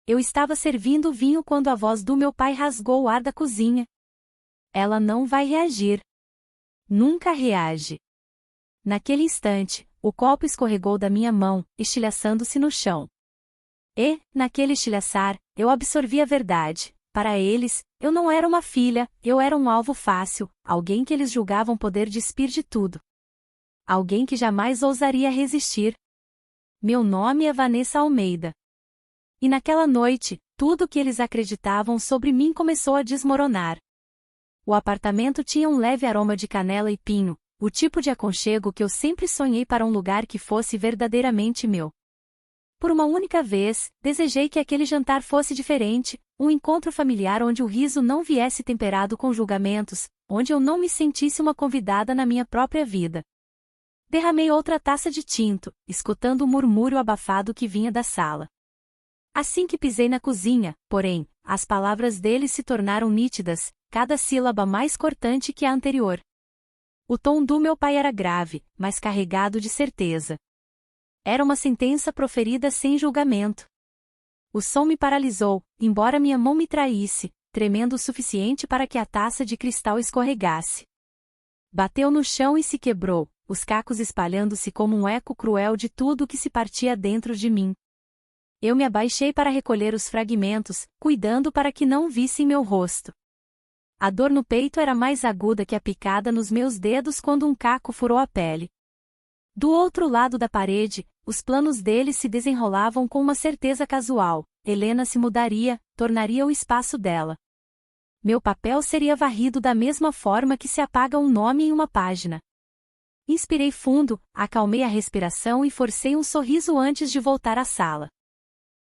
Eu estava servindo vinho quando a voz do meu pai rasgou o ar da cozinha. Ela não vai reagir. Nunca reage. Naquele instante, o copo escorregou da minha mão, estilhaçando-se no chão. E, naquele estilhaçar, eu absorvi a verdade. Para eles, eu não era uma filha, eu era um alvo fácil, alguém que eles julgavam poder despir de tudo. Alguém que jamais ousaria resistir. Meu nome é Vanessa Almeida. E naquela noite, tudo o que eles acreditavam sobre mim começou a desmoronar. O apartamento tinha um leve aroma de canela e pinho, o tipo de aconchego que eu sempre sonhei para um lugar que fosse verdadeiramente meu. Por uma única vez, desejei que aquele jantar fosse diferente, um encontro familiar onde o riso não viesse temperado com julgamentos, onde eu não me sentisse uma convidada na minha própria vida. Derramei outra taça de tinto, escutando o murmúrio abafado que vinha da sala. Assim que pisei na cozinha, porém, as palavras dele se tornaram nítidas, cada sílaba mais cortante que a anterior. O tom do meu pai era grave, mas carregado de certeza. Era uma sentença proferida sem julgamento. O som me paralisou, embora minha mão me traísse, tremendo o suficiente para que a taça de cristal escorregasse. Bateu no chão e se quebrou, os cacos espalhando-se como um eco cruel de tudo o que se partia dentro de mim. Eu me abaixei para recolher os fragmentos, cuidando para que não vissem meu rosto. A dor no peito era mais aguda que a picada nos meus dedos quando um caco furou a pele. Do outro lado da parede, os planos dele se desenrolavam com uma certeza casual. Helena se mudaria, tornaria o espaço dela. Meu papel seria varrido da mesma forma que se apaga um nome em uma página. Inspirei fundo, acalmei a respiração e forcei um sorriso antes de voltar à sala.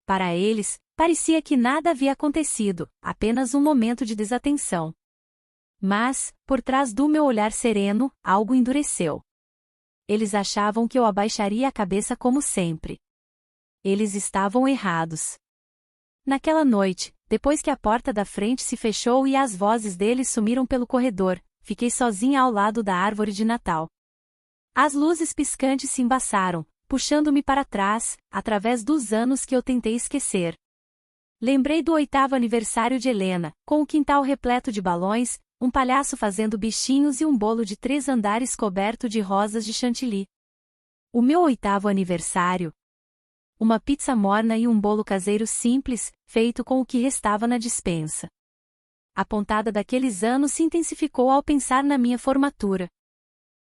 Para eles, parecia que nada havia acontecido, apenas um momento de desatenção. Mas, por trás do meu olhar sereno, algo endureceu. Eles achavam que eu abaixaria a cabeça como sempre. Eles estavam errados. Naquela noite, depois que a porta da frente se fechou e as vozes deles sumiram pelo corredor, fiquei sozinha ao lado da árvore de Natal. As luzes piscantes se embaçaram, puxando-me para trás, através dos anos que eu tentei esquecer. Lembrei do 8º aniversário de Helena, com o quintal repleto de balões, um palhaço fazendo bichinhos e um bolo de 3 andares coberto de rosas de chantilly. O meu 8º aniversário. Uma pizza morna e um bolo caseiro simples, feito com o que restava na despensa. A pontada daqueles anos se intensificou ao pensar na minha formatura.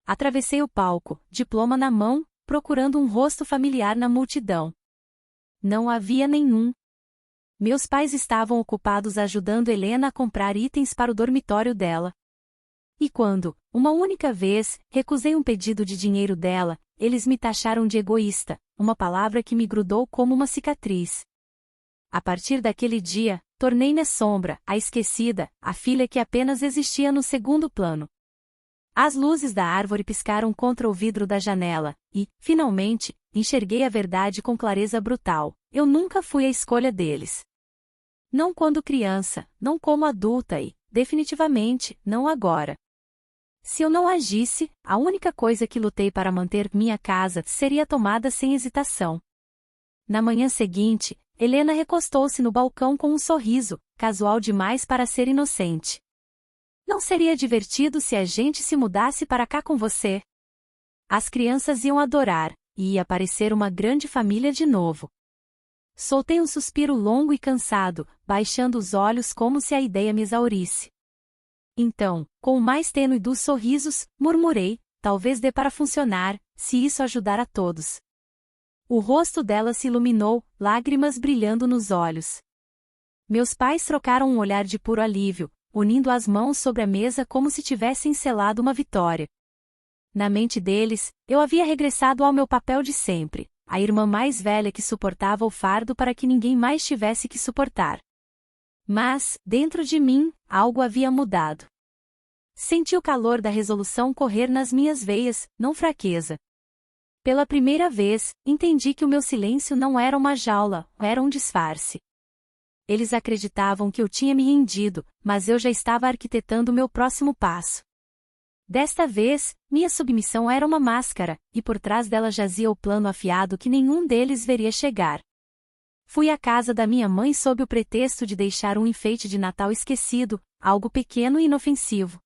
Atravessei o palco, diploma na mão, procurando um rosto familiar na multidão. Não havia nenhum. Meus pais estavam ocupados ajudando Helena a comprar itens para o dormitório dela. E quando, uma única vez, recusei um pedido de dinheiro dela, eles me taxaram de egoísta, uma palavra que me grudou como uma cicatriz. A partir daquele dia, tornei-me a sombra, a esquecida, a filha que apenas existia no segundo plano. As luzes da árvore piscaram contra o vidro da janela, e, finalmente, enxerguei a verdade com clareza brutal. Eu nunca fui a escolha deles. Não quando criança, não como adulta e, definitivamente, não agora. Se eu não agisse, a única coisa que lutei para manter minha casa seria tomada sem hesitação. Na manhã seguinte, Helena recostou-se no balcão com um sorriso, casual demais para ser inocente. Não seria divertido se a gente se mudasse para cá com você? As crianças iam adorar, e ia parecer uma grande família de novo. Soltei um suspiro longo e cansado, baixando os olhos como se a ideia me exaurisse. Então, com o mais tênue dos sorrisos, murmurei, talvez dê para funcionar, se isso ajudar a todos. O rosto dela se iluminou, lágrimas brilhando nos olhos. Meus pais trocaram um olhar de puro alívio, unindo as mãos sobre a mesa como se tivessem selado uma vitória. Na mente deles, eu havia regressado ao meu papel de sempre, a irmã mais velha que suportava o fardo para que ninguém mais tivesse que suportar. Mas, dentro de mim, algo havia mudado. Senti o calor da resolução correr nas minhas veias, não fraqueza. Pela primeira vez, entendi que o meu silêncio não era uma jaula, era um disfarce. Eles acreditavam que eu tinha me rendido, mas eu já estava arquitetando o meu próximo passo. Desta vez, minha submissão era uma máscara, e por trás dela jazia o plano afiado que nenhum deles veria chegar. Fui à casa da minha mãe sob o pretexto de deixar um enfeite de Natal esquecido, algo pequeno e inofensivo.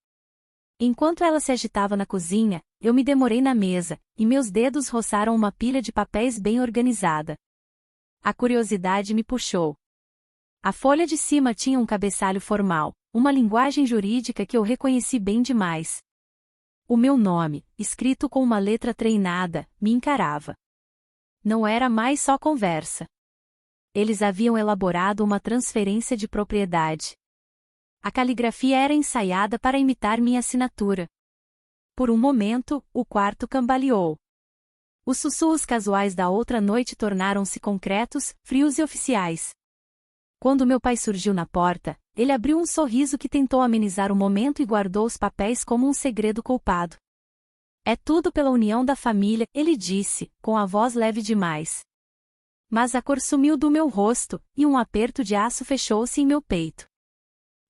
Enquanto ela se agitava na cozinha, eu me demorei na mesa, e meus dedos roçaram uma pilha de papéis bem organizada. A curiosidade me puxou. A folha de cima tinha um cabeçalho formal, uma linguagem jurídica que eu reconheci bem demais. O meu nome, escrito com uma letra treinada, me encarava. Não era mais só conversa. Eles haviam elaborado uma transferência de propriedade. A caligrafia era ensaiada para imitar minha assinatura. Por um momento, o quarto cambaleou. Os sussurros casuais da outra noite tornaram-se concretos, frios e oficiais. Quando meu pai surgiu na porta, ele abriu um sorriso que tentou amenizar o momento e guardou os papéis como um segredo culpado. É tudo pela união da família, ele disse, com a voz leve demais. Mas a cor sumiu do meu rosto, e um aperto de aço fechou-se em meu peito.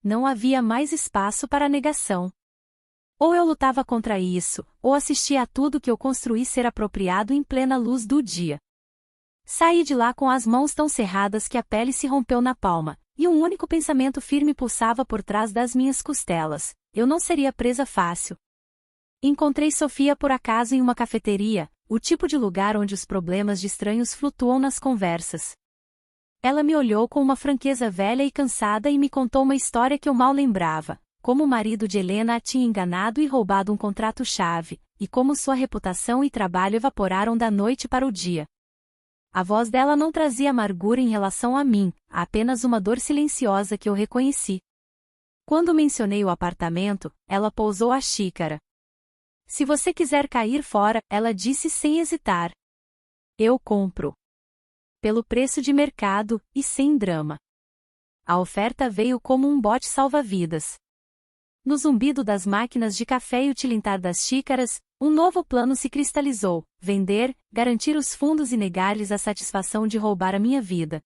Não havia mais espaço para negação. Ou eu lutava contra isso, ou assistia a tudo que eu construí ser apropriado em plena luz do dia. Saí de lá com as mãos tão cerradas que a pele se rompeu na palma, e um único pensamento firme pulsava por trás das minhas costelas: eu não seria presa fácil. Encontrei Sofia por acaso em uma cafeteria, o tipo de lugar onde os problemas de estranhos flutuam nas conversas. Ela me olhou com uma franqueza velha e cansada e me contou uma história que eu mal lembrava, como o marido de Helena a tinha enganado e roubado um contrato-chave, e como sua reputação e trabalho evaporaram da noite para o dia. A voz dela não trazia amargura em relação a mim, apenas uma dor silenciosa que eu reconheci. Quando mencionei o apartamento, ela pousou a xícara. Se você quiser cair fora, ela disse sem hesitar. Eu compro. Pelo preço de mercado, e sem drama. A oferta veio como um bote salva-vidas. No zumbido das máquinas de café e o tilintar das xícaras, um novo plano se cristalizou: vender, garantir os fundos e negar-lhes a satisfação de roubar a minha vida.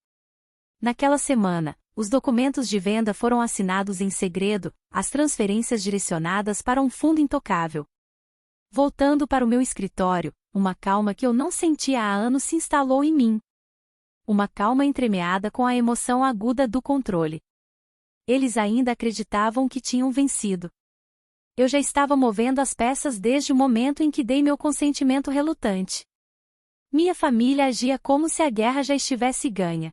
Naquela semana, os documentos de venda foram assinados em segredo, as transferências direcionadas para um fundo intocável. Voltando para o meu escritório, uma calma que eu não sentia há anos se instalou em mim. Uma calma entremeada com a emoção aguda do controle. Eles ainda acreditavam que tinham vencido. Eu já estava movendo as peças desde o momento em que dei meu consentimento relutante. Minha família agia como se a guerra já estivesse ganha.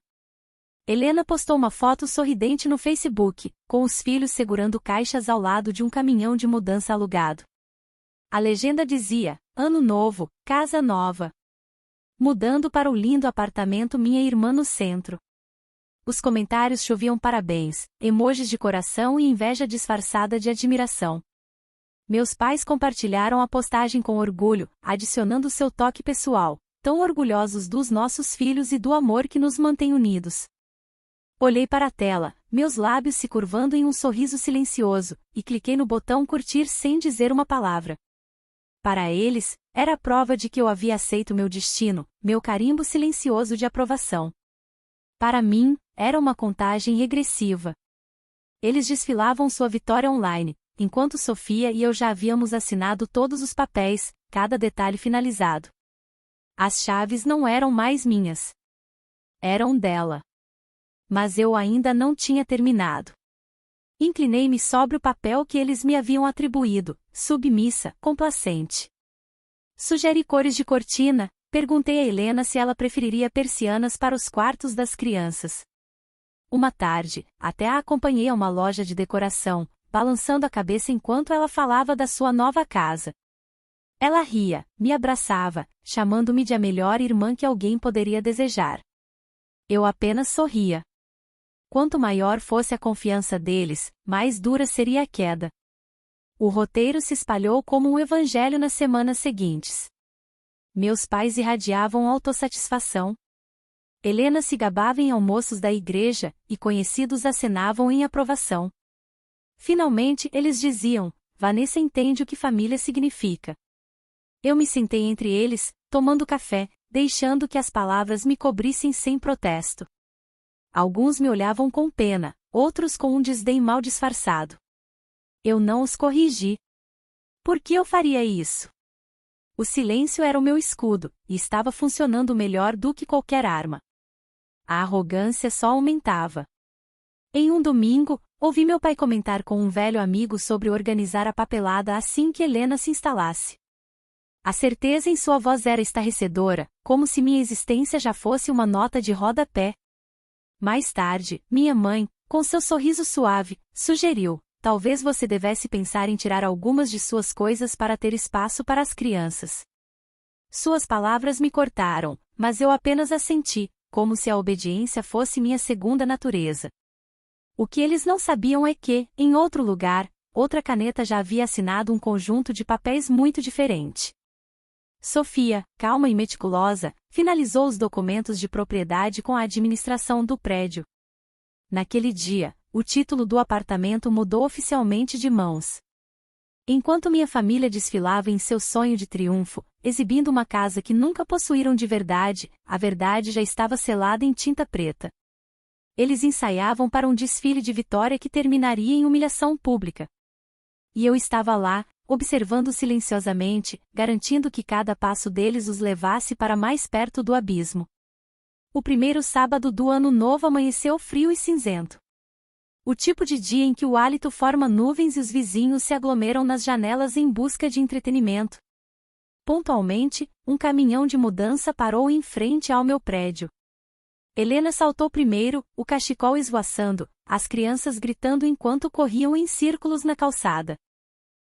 Helena postou uma foto sorridente no Facebook, com os filhos segurando caixas ao lado de um caminhão de mudança alugado. A legenda dizia: Ano novo, casa nova. Mudando para o lindo apartamento minha irmã no centro. Os comentários choviam parabéns, emojis de coração e inveja disfarçada de admiração. Meus pais compartilharam a postagem com orgulho, adicionando seu toque pessoal, tão orgulhosos dos nossos filhos e do amor que nos mantém unidos. Olhei para a tela, meus lábios se curvando em um sorriso silencioso, e cliquei no botão curtir sem dizer uma palavra. Para eles, era a prova de que eu havia aceito meu destino, meu carimbo silencioso de aprovação. Para mim, era uma contagem regressiva. Eles desfilavam sua vitória online, enquanto Sofia e eu já havíamos assinado todos os papéis, cada detalhe finalizado. As chaves não eram mais minhas. Eram dela. Mas eu ainda não tinha terminado. Inclinei-me sobre o papel que eles me haviam atribuído, submissa, complacente. Sugeri cores de cortina, perguntei a Helena se ela preferiria persianas para os quartos das crianças. Uma tarde, até a acompanhei a uma loja de decoração, balançando a cabeça enquanto ela falava da sua nova casa. Ela ria, me abraçava, chamando-me de a melhor irmã que alguém poderia desejar. Eu apenas sorria. Quanto maior fosse a confiança deles, mais dura seria a queda. O roteiro se espalhou como um evangelho nas semanas seguintes. Meus pais irradiavam autossatisfação. Helena se gabava em almoços da igreja, e conhecidos acenavam em aprovação. Finalmente eles diziam: Vanessa entende o que família significa. Eu me sentei entre eles, tomando café, deixando que as palavras me cobrissem sem protesto. Alguns me olhavam com pena, outros com um desdém mal disfarçado. Eu não os corrigi. Por que eu faria isso? O silêncio era o meu escudo, e estava funcionando melhor do que qualquer arma. A arrogância só aumentava. Em um domingo, ouvi meu pai comentar com um velho amigo sobre organizar a papelada assim que Helena se instalasse. A certeza em sua voz era estarrecedora, como se minha existência já fosse uma nota de rodapé. Mais tarde, minha mãe, com seu sorriso suave, sugeriu: talvez você devesse pensar em tirar algumas de suas coisas para ter espaço para as crianças. Suas palavras me cortaram, mas eu apenas assenti, como se a obediência fosse minha segunda natureza. O que eles não sabiam é que, em outro lugar, outra caneta já havia assinado um conjunto de papéis muito diferente. Sofia, calma e meticulosa, finalizou os documentos de propriedade com a administração do prédio. Naquele dia, o título do apartamento mudou oficialmente de mãos. Enquanto minha família desfilava em seu sonho de triunfo, exibindo uma casa que nunca possuíram de verdade, a verdade já estava selada em tinta preta. Eles ensaiavam para um desfile de vitória que terminaria em humilhação pública. E eu estava lá, observando silenciosamente, garantindo que cada passo deles os levasse para mais perto do abismo. O primeiro sábado do ano novo amanheceu frio e cinzento. O tipo de dia em que o hálito forma nuvens e os vizinhos se aglomeram nas janelas em busca de entretenimento. Pontualmente, um caminhão de mudança parou em frente ao meu prédio. Helena saltou primeiro, o cachecol esvoaçando, as crianças gritando enquanto corriam em círculos na calçada.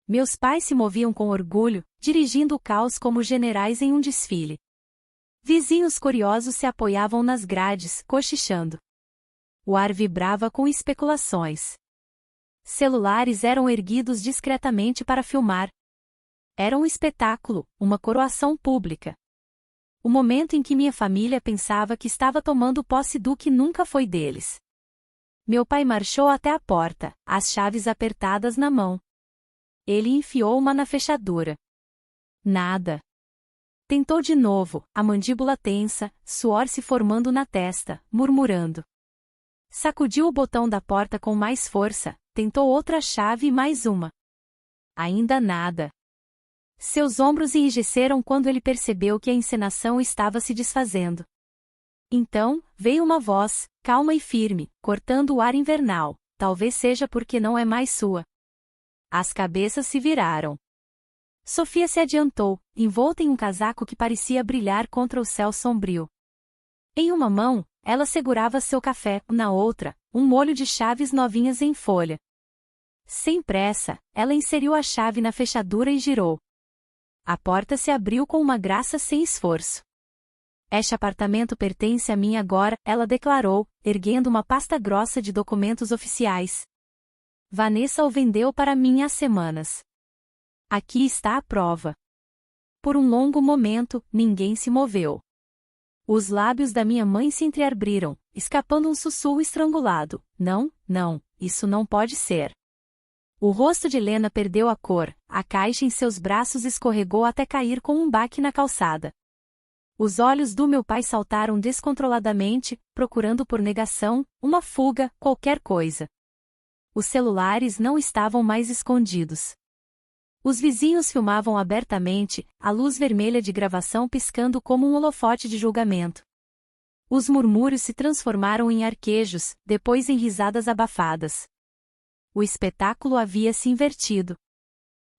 Meus pais se moviam com orgulho, dirigindo o caos como generais em um desfile. Vizinhos curiosos se apoiavam nas grades, cochichando. O ar vibrava com especulações. Celulares eram erguidos discretamente para filmar. Era um espetáculo, uma coroação pública. O momento em que minha família pensava que estava tomando posse do que nunca foi deles. Meu pai marchou até a porta, as chaves apertadas na mão. Ele enfiou uma na fechadura. Nada. Tentou de novo, a mandíbula tensa, suor se formando na testa, murmurando. Sacudiu o botão da porta com mais força, tentou outra chave e mais uma. Ainda nada. Seus ombros enrijeceram quando ele percebeu que a encenação estava se desfazendo. Então, veio uma voz, calma e firme, cortando o ar invernal, talvez seja porque não é mais sua. As cabeças se viraram. Sofia se adiantou, envolta em um casaco que parecia brilhar contra o céu sombrio. Em uma mão, ela segurava seu café, na outra, um molho de chaves novinhas em folha. Sem pressa, ela inseriu a chave na fechadura e girou. A porta se abriu com uma graça sem esforço. Este apartamento pertence a mim agora, ela declarou, erguendo uma pasta grossa de documentos oficiais. Vanessa o vendeu para mim há semanas. Aqui está a prova. Por um longo momento, ninguém se moveu. Os lábios da minha mãe se entreabriram, escapando um sussurro estrangulado. Não, não, isso não pode ser. O rosto de Helena perdeu a cor, a caixa em seus braços escorregou até cair com um baque na calçada. Os olhos do meu pai saltaram descontroladamente, procurando por negação, uma fuga, qualquer coisa. Os celulares não estavam mais escondidos. Os vizinhos filmavam abertamente, a luz vermelha de gravação piscando como um holofote de julgamento. Os murmúrios se transformaram em arquejos, depois em risadas abafadas. O espetáculo havia se invertido.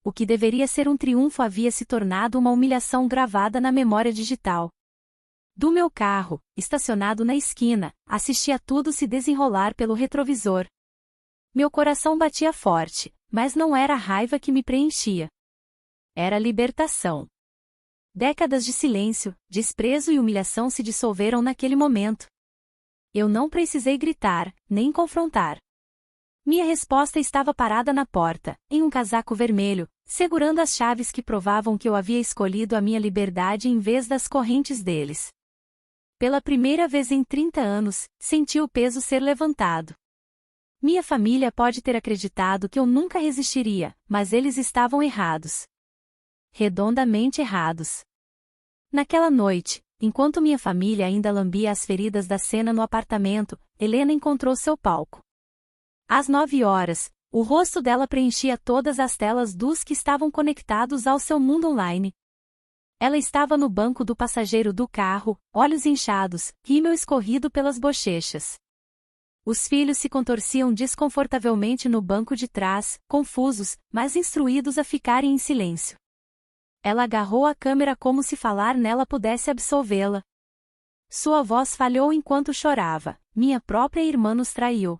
O que deveria ser um triunfo havia se tornado uma humilhação gravada na memória digital. Do meu carro, estacionado na esquina, assisti a tudo se desenrolar pelo retrovisor. Meu coração batia forte, mas não era a raiva que me preenchia. Era a libertação. Décadas de silêncio, desprezo e humilhação se dissolveram naquele momento. Eu não precisei gritar, nem confrontar. Minha resposta estava parada na porta, em um casaco vermelho, segurando as chaves que provavam que eu havia escolhido a minha liberdade em vez das correntes deles. Pela primeira vez em 30 anos, senti o peso ser levantado. Minha família pode ter acreditado que eu nunca resistiria, mas eles estavam errados. Redondamente errados. Naquela noite, enquanto minha família ainda lambia as feridas da cena no apartamento, Helena encontrou seu palco. Às 9 horas, o rosto dela preenchia todas as telas dos que estavam conectados ao seu mundo online. Ela estava no banco do passageiro do carro, olhos inchados, rímel escorrido pelas bochechas. Os filhos se contorciam desconfortavelmente no banco de trás, confusos, mas instruídos a ficarem em silêncio. Ela agarrou a câmera como se falar nela pudesse absolvê-la. Sua voz falhou enquanto chorava. Minha própria irmã nos traiu.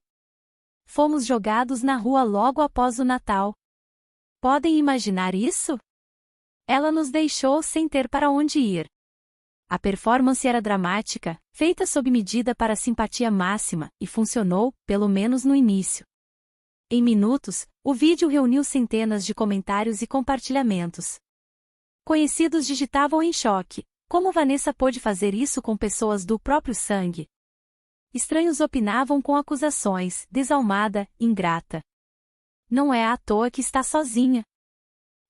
Fomos jogados na rua logo após o Natal. Podem imaginar isso? Ela nos deixou sem ter para onde ir. A performance era dramática, feita sob medida para simpatia máxima, e funcionou, pelo menos no início. Em minutos, o vídeo reuniu centenas de comentários e compartilhamentos. Conhecidos digitavam em choque: como Vanessa pôde fazer isso com pessoas do próprio sangue? Estranhos opinavam com acusações: desalmada, ingrata. Não é à toa que está sozinha.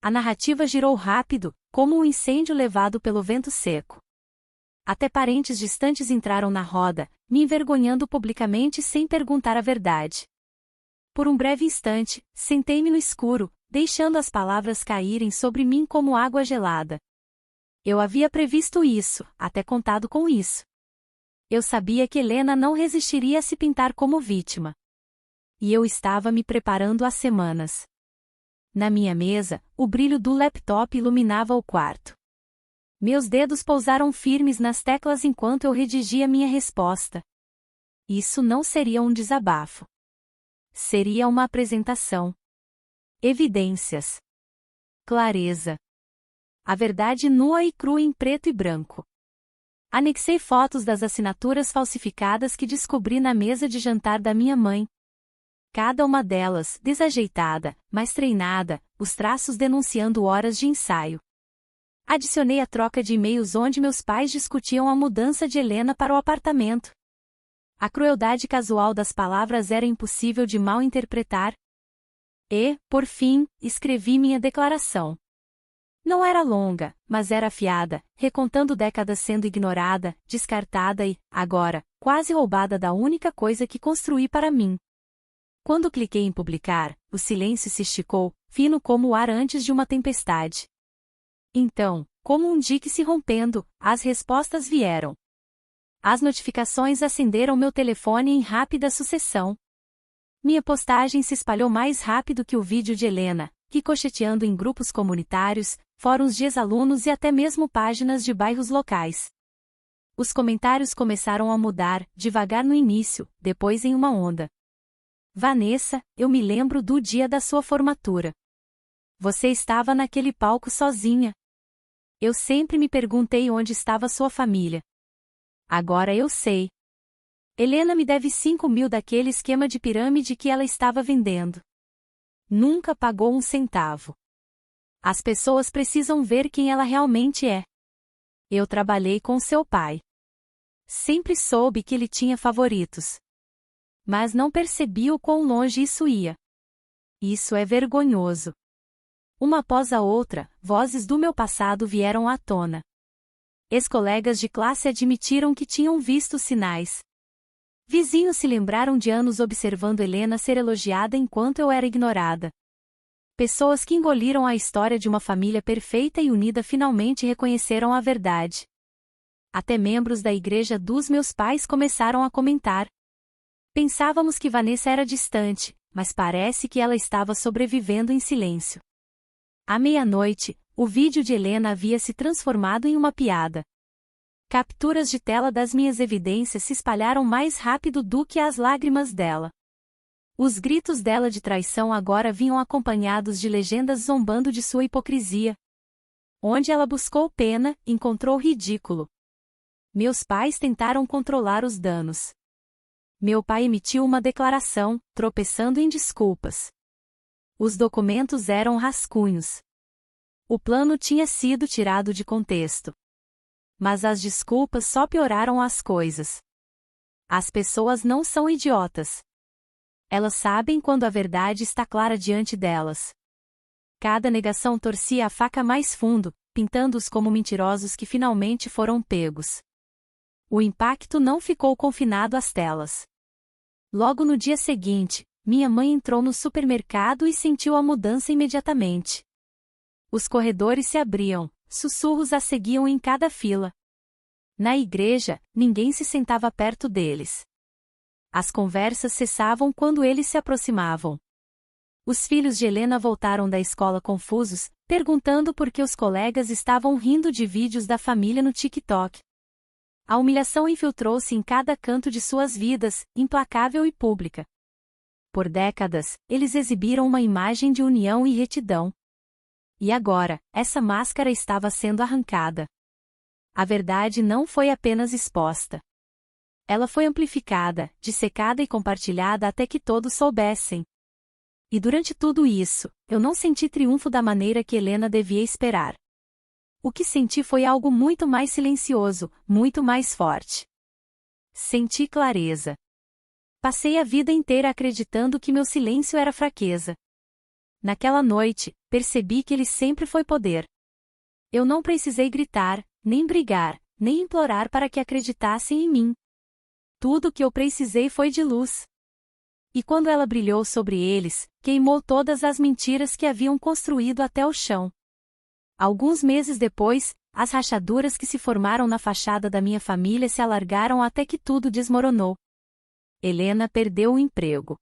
A narrativa girou rápido, como um incêndio levado pelo vento seco. Até parentes distantes entraram na roda, me envergonhando publicamente sem perguntar a verdade. Por um breve instante, sentei-me no escuro, deixando as palavras caírem sobre mim como água gelada. Eu havia previsto isso, até contado com isso. Eu sabia que Helena não resistiria a se pintar como vítima. E eu estava me preparando há semanas. Na minha mesa, o brilho do laptop iluminava o quarto. Meus dedos pousaram firmes nas teclas enquanto eu redigia minha resposta. Isso não seria um desabafo. Seria uma apresentação. Evidências. Clareza. A verdade nua e crua em preto e branco. Anexei fotos das assinaturas falsificadas que descobri na mesa de jantar da minha mãe. Cada uma delas, desajeitada, mas treinada, os traços denunciando horas de ensaio. Adicionei a troca de e-mails onde meus pais discutiam a mudança de Helena para o apartamento. A crueldade casual das palavras era impossível de mal interpretar. E, por fim, escrevi minha declaração. Não era longa, mas era afiada, recontando décadas sendo ignorada, descartada e, agora, quase roubada da única coisa que construí para mim. Quando cliquei em publicar, o silêncio se esticou, fino como o ar antes de uma tempestade. Então, como um dique se rompendo, as respostas vieram. As notificações acenderam meu telefone em rápida sucessão. Minha postagem se espalhou mais rápido que o vídeo de Helena, ricocheteando em grupos comunitários, fóruns de ex-alunos e até mesmo páginas de bairros locais. Os comentários começaram a mudar, devagar no início, depois em uma onda. Vanessa, eu me lembro do dia da sua formatura. Você estava naquele palco sozinha. Eu sempre me perguntei onde estava sua família. Agora eu sei. Helena me deve 5.000 daquele esquema de pirâmide que ela estava vendendo. Nunca pagou um centavo. As pessoas precisam ver quem ela realmente é. Eu trabalhei com seu pai. Sempre soube que ele tinha favoritos. Mas não percebi o quão longe isso ia. Isso é vergonhoso. Uma após a outra, vozes do meu passado vieram à tona. Ex-colegas de classe admitiram que tinham visto sinais. Vizinhos se lembraram de anos observando Helena ser elogiada enquanto eu era ignorada. Pessoas que engoliram a história de uma família perfeita e unida finalmente reconheceram a verdade. Até membros da igreja dos meus pais começaram a comentar. Pensávamos que Vanessa era distante, mas parece que ela estava sobrevivendo em silêncio. À meia-noite, o vídeo de Helena havia se transformado em uma piada. Capturas de tela das minhas evidências se espalharam mais rápido do que as lágrimas dela. Os gritos dela de traição agora vinham acompanhados de legendas zombando de sua hipocrisia. Onde ela buscou pena, encontrou ridículo. Meus pais tentaram controlar os danos. Meu pai emitiu uma declaração, tropeçando em desculpas. Os documentos eram rascunhos. O plano tinha sido tirado de contexto. Mas as desculpas só pioraram as coisas. As pessoas não são idiotas. Elas sabem quando a verdade está clara diante delas. Cada negação torcia a faca mais fundo, pintando-os como mentirosos que finalmente foram pegos. O impacto não ficou confinado às telas. Logo no dia seguinte, minha mãe entrou no supermercado e sentiu a mudança imediatamente. Os corredores se abriam, sussurros a seguiam em cada fila. Na igreja, ninguém se sentava perto deles. As conversas cessavam quando eles se aproximavam. Os filhos de Helena voltaram da escola confusos, perguntando por que os colegas estavam rindo de vídeos da família no TikTok. A humilhação infiltrou-se em cada canto de suas vidas, implacável e pública. Por décadas, eles exibiram uma imagem de união e retidão. E agora, essa máscara estava sendo arrancada. A verdade não foi apenas exposta. Ela foi amplificada, dissecada e compartilhada até que todos soubessem. E durante tudo isso, eu não senti triunfo da maneira que Helena devia esperar. O que senti foi algo muito mais silencioso, muito mais forte. Senti clareza. Passei a vida inteira acreditando que meu silêncio era fraqueza. Naquela noite, percebi que ele sempre foi poder. Eu não precisei gritar, nem brigar, nem implorar para que acreditassem em mim. Tudo o que eu precisei foi de luz. E quando ela brilhou sobre eles, queimou todas as mentiras que haviam construído até o chão. Alguns meses depois, as rachaduras que se formaram na fachada da minha família se alargaram até que tudo desmoronou. Helena perdeu o emprego.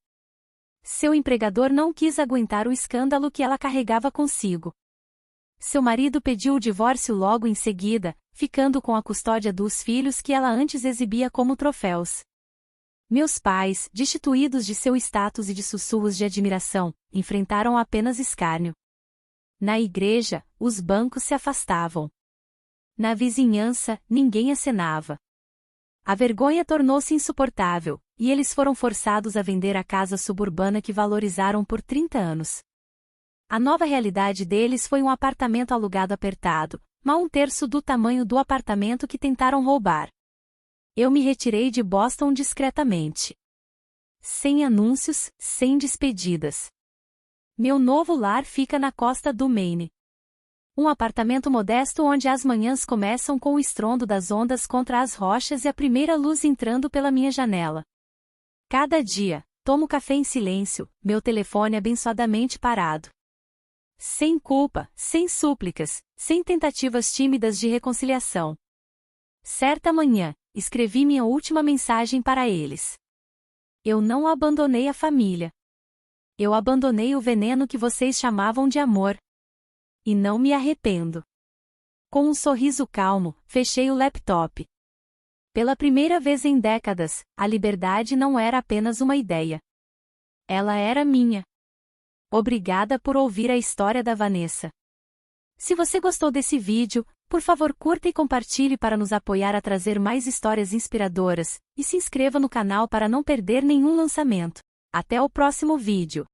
Seu empregador não quis aguentar o escândalo que ela carregava consigo. Seu marido pediu o divórcio logo em seguida, ficando com a custódia dos filhos que ela antes exibia como troféus. Meus pais, destituídos de seu status e de sussurros de admiração, enfrentaram apenas escárnio. Na igreja, os bancos se afastavam. Na vizinhança, ninguém acenava. A vergonha tornou-se insuportável, e eles foram forçados a vender a casa suburbana que valorizaram por 30 anos. A nova realidade deles foi um apartamento alugado apertado, mal um terço do tamanho do apartamento que tentaram roubar. Eu me retirei de Boston discretamente. Sem anúncios, sem despedidas. Meu novo lar fica na costa do Maine. Um apartamento modesto onde as manhãs começam com o estrondo das ondas contra as rochas e a primeira luz entrando pela minha janela. Cada dia, tomo café em silêncio, meu telefone abençoadamente parado. Sem culpa, sem súplicas, sem tentativas tímidas de reconciliação. Certa manhã, escrevi minha última mensagem para eles. Eu não abandonei a família. Eu abandonei o veneno que vocês chamavam de amor. E não me arrependo. Com um sorriso calmo, fechei o laptop. Pela primeira vez em décadas, a liberdade não era apenas uma ideia. Ela era minha. Obrigada por ouvir a história da Vanessa. Se você gostou desse vídeo, por favor curta e compartilhe para nos apoiar a trazer mais histórias inspiradoras, e se inscreva no canal para não perder nenhum lançamento. Até o próximo vídeo.